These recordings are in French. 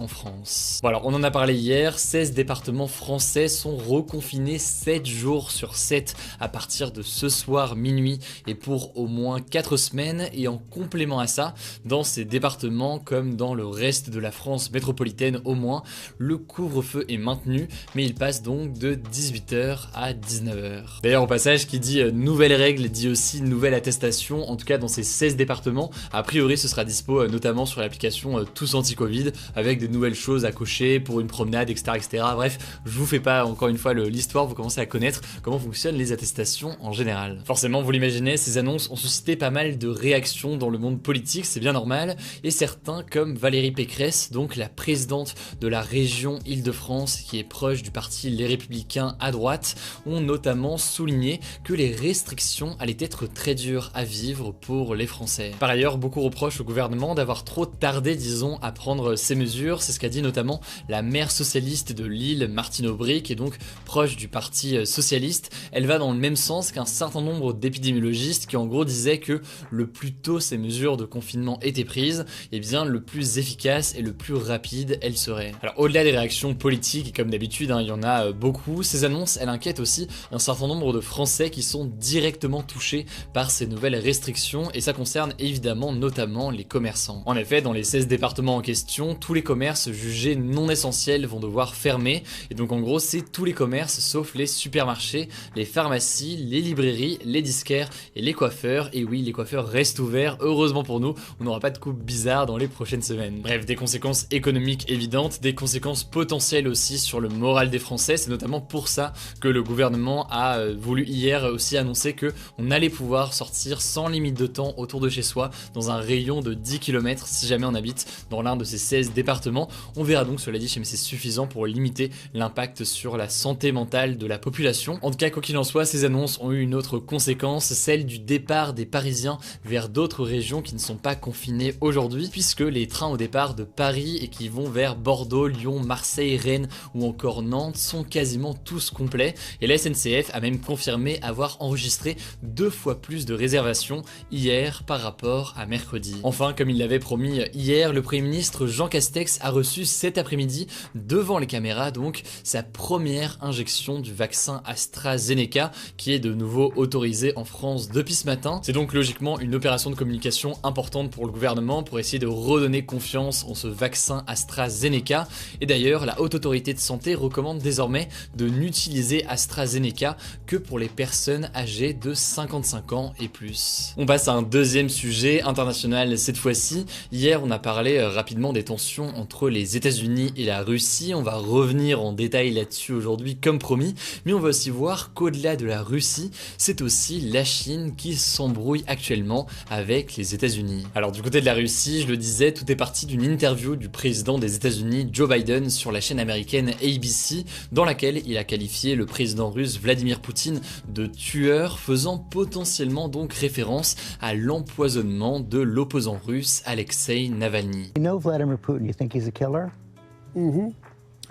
en France. Bon alors on en a parlé hier, 16 départements français sont reconfinés 7 jours sur 7 à partir de ce soir minuit et pour au moins 4 semaines, et en complément à ça, dans ces départements comme dans le reste de la France métropolitaine au moins, le couvre-feu est maintenu mais il passe donc de 18h à 19h. D'ailleurs au passage qui dit nouvelles règles dit aussi nouvelle attestation, en tout cas dans ces 16 départements, a priori ce sera dispo notamment sur l'application Tous Anti-Covid avec des nouvelles choses à cocher pour une promenade, etc. Bref, je vous fais pas encore une fois l'histoire, vous commencez à connaître comment fonctionnent les attestations en général. Forcément, vous l'imaginez, ces annonces ont suscité pas mal de réactions dans le monde politique, c'est bien normal, et certains comme Valérie Pécresse, donc la présidente de la région Île-de-France qui est proche du parti Les Républicains à droite, ont notamment souligné que les restrictions allaient être très dures à vivre pour les Français. Par ailleurs, beaucoup reprochent au gouvernement d'avoir trop tardé, disons, à prendre ces mesures. C'est ce qu'a dit notamment la maire socialiste de Lille, Martine Aubry, qui est donc proche du parti socialiste. Elle va dans le même sens qu'un certain nombre d'épidémiologistes qui en gros disaient que le plus tôt ces mesures de confinement étaient prises, et bien le plus efficace et le plus rapide elles seraient. Alors au-delà des réactions politiques, et comme d'habitude il y en a beaucoup, ces annonces elles inquiètent aussi un certain nombre de Français qui sont directement touchés par ces nouvelles restrictions, et ça concerne évidemment notamment les commerçants. En effet, dans les 16 départements en question, tous les commerces jugés non essentiels vont devoir fermer, et donc en gros c'est tous les commerces sauf les supermarchés, les pharmacies, les librairies, les disquaires et les coiffeurs. Et oui, les coiffeurs restent ouverts, heureusement pour nous, on n'aura pas de coupe bizarre dans les prochaines semaines. Bref, des conséquences économiques évidentes, des conséquences potentielles aussi sur le moral des Français. C'est notamment pour ça que le gouvernement a voulu hier aussi annoncer que on allait pouvoir sortir sans limite de temps autour de chez soi dans un rayon de 10 km si jamais on habite dans l'un de ces 16 départements. On verra donc, cela dit, mais c'est suffisant pour limiter l'impact sur la santé mentale de la population. En tout cas, quoi qu'il en soit, ces annonces ont eu une autre conséquence, celle du départ des Parisiens vers d'autres régions qui ne sont pas confinées aujourd'hui, puisque les trains au départ de Paris et qui vont vers Bordeaux, Lyon, Marseille, Rennes ou encore Nantes sont quasiment tous complets, et la SNCF a même confirmé avoir enregistré 2 fois plus de réservations hier par rapport à mercredi. Enfin, comme il l'avait promis hier, le Premier ministre Jean Castex a reçu cet après-midi, devant les caméras donc, sa première injection du vaccin AstraZeneca qui est de nouveau autorisé en France depuis ce matin. C'est donc logiquement une opération de communication importante pour le gouvernement pour essayer de redonner confiance en ce vaccin AstraZeneca, et d'ailleurs la Haute Autorité de Santé recommande désormais de n'utiliser AstraZeneca que pour les personnes âgées de 55 ans et plus. On passe à un deuxième sujet international cette fois-ci. Hier on a parlé rapidement des tensions entre les États-Unis et la Russie, on va revenir en détail là-dessus aujourd'hui comme promis, mais on va aussi voir qu'au-delà de la Russie, c'est aussi la Chine qui s'embrouille actuellement avec les États-Unis. Alors du côté de la Russie, je le disais, tout est parti d'une interview du président des États-Unis Joe Biden sur la chaîne américaine ABC, dans laquelle il a qualifié le président russe Vladimir Poutine de tueur, faisant potentiellement donc référence à l'empoisonnement de l'opposant russe Alexei Navalny. You know Vladimir Putin, you think he's a killer?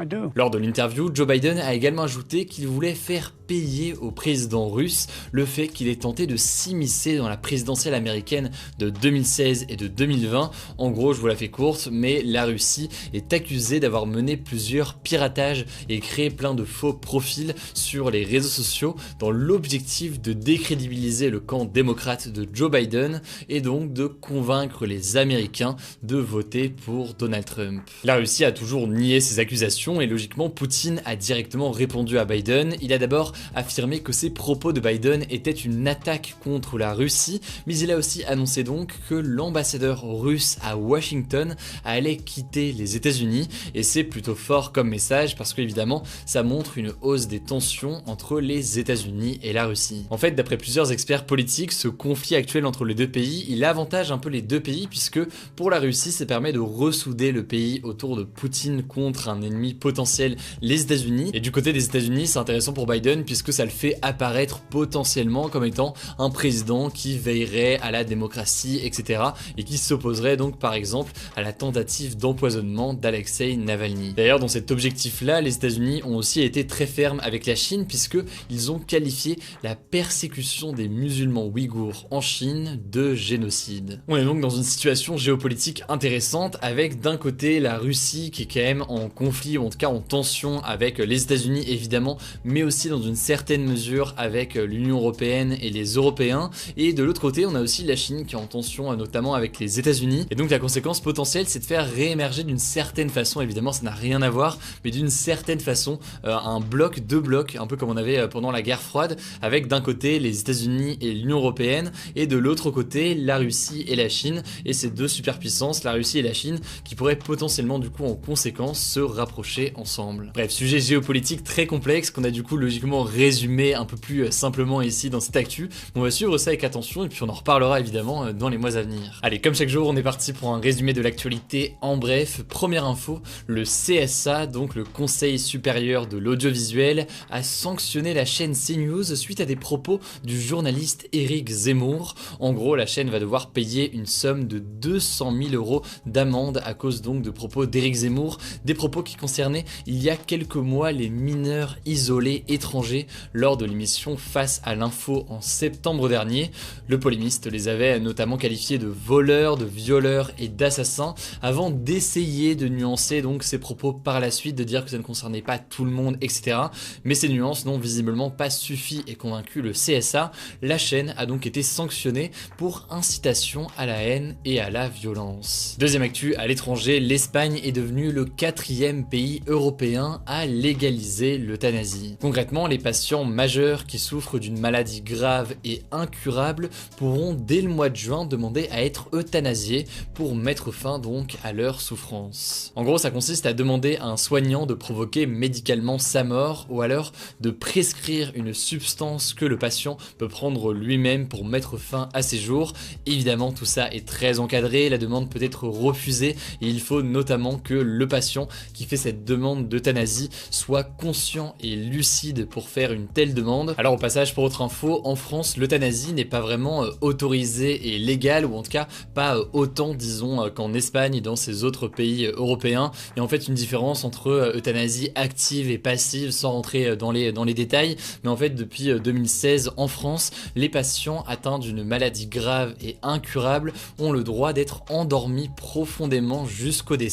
I do. Lors de l'interview, Joe Biden a également ajouté qu'il voulait faire payer au président russe le fait qu'il ait tenté de s'immiscer dans la présidentielle américaine de 2016 et de 2020. En gros, je vous la fais courte, mais la Russie est accusée d'avoir mené plusieurs piratages et créé plein de faux profils sur les réseaux sociaux dans l'objectif de décrédibiliser le camp démocrate de Joe Biden et donc de convaincre les Américains de voter pour Donald Trump. La Russie a toujours nié ces accusations et logiquement Poutine a directement répondu à Biden. Il a d'abord affirmé que ces propos de Biden étaient une attaque contre la Russie, mais il a aussi annoncé donc que l'ambassadeur russe à Washington allait quitter les États-Unis, et c'est plutôt fort comme message parce que évidemment ça montre une hausse des tensions entre les États-Unis et la Russie. En fait, d'après plusieurs experts politiques, ce conflit actuel entre les deux pays, il avantage un peu les deux pays puisque pour la Russie, ça permet de ressouder le pays autour de Poutine contre un ennemi potentiel, les États-Unis. Et du côté des États-Unis, c'est intéressant pour Biden puisque ça le fait apparaître potentiellement comme étant un président qui veillerait à la démocratie, etc. et qui s'opposerait donc par exemple à la tentative d'empoisonnement d'Alexei Navalny. D'ailleurs, dans cet objectif-là, les États-Unis ont aussi été très fermes avec la Chine puisqu'ils ont qualifié la persécution des musulmans ouïghours en Chine de génocide. On est donc dans une situation géopolitique intéressante avec d'un côté la Russie qui est quand même en conflit ou en tout cas en tension avec les États-Unis évidemment, mais aussi dans une certaine mesure avec l'Union européenne et les Européens, et de l'autre côté on a aussi la Chine qui est en tension notamment avec les États-Unis, et donc la conséquence potentielle c'est de faire réémerger d'une certaine façon, évidemment ça n'a rien à voir, mais d'une certaine façon un bloc, deux blocs, un peu comme on avait pendant la guerre froide, avec d'un côté les États-Unis et l'Union européenne, et de l'autre côté la Russie et la Chine, et ces deux superpuissances, la Russie et la Chine, qui pourraient potentiellement du coup en conséquence se rapprocher ensemble. Bref, sujet géopolitique très complexe qu'on a du coup logiquement résumé un peu plus simplement ici dans cette actu. On va suivre ça avec attention et puis on en reparlera évidemment dans les mois à venir. Allez, comme chaque jour, on est parti pour un résumé de l'actualité en bref. Première info, le CSA, donc le Conseil supérieur de l'audiovisuel, a sanctionné la chaîne CNews suite à des propos du journaliste Éric Zemmour. En gros, la chaîne va devoir payer une somme de 200 000 € d'amende à cause donc de propos d'Éric Zemmour, des propos qui concernaient il y a quelques mois les mineurs isolés étrangers lors de l'émission Face à l'info en septembre dernier. Le polémiste les avait notamment qualifiés de voleurs, de violeurs et d'assassins avant d'essayer de nuancer donc ses propos par la suite, de dire que ça ne concernait pas tout le monde, etc. Mais ces nuances n'ont visiblement pas suffi et convaincu le CSA. La chaîne a donc été sanctionnée pour incitation à la haine et à la violence. Deuxième actu, à l'étranger, l'Espagne est devenue le 4e pays européen à légaliser l'euthanasie. Concrètement, les patients majeurs qui souffrent d'une maladie grave et incurable pourront dès le mois de juin demander à être euthanasiés pour mettre fin donc à leur souffrance. En gros, ça consiste à demander à un soignant de provoquer médicalement sa mort ou alors de prescrire une substance que le patient peut prendre lui-même pour mettre fin à ses jours. Évidemment, tout ça est très encadré, la demande peut être refusée et il faut notamment que le patient qui fait cette demande d'euthanasie soit conscient et lucide pour faire une telle demande. Alors au passage, pour autre info, en France, l'euthanasie n'est pas vraiment autorisée et légale, ou en tout cas pas autant disons qu'en Espagne et dans ces autres pays européens. Il y a en fait une différence entre euthanasie active et passive sans rentrer dans les détails, mais en fait depuis 2016 en France, les patients atteints d'une maladie grave et incurable ont le droit d'être endormis profondément jusqu'au décès.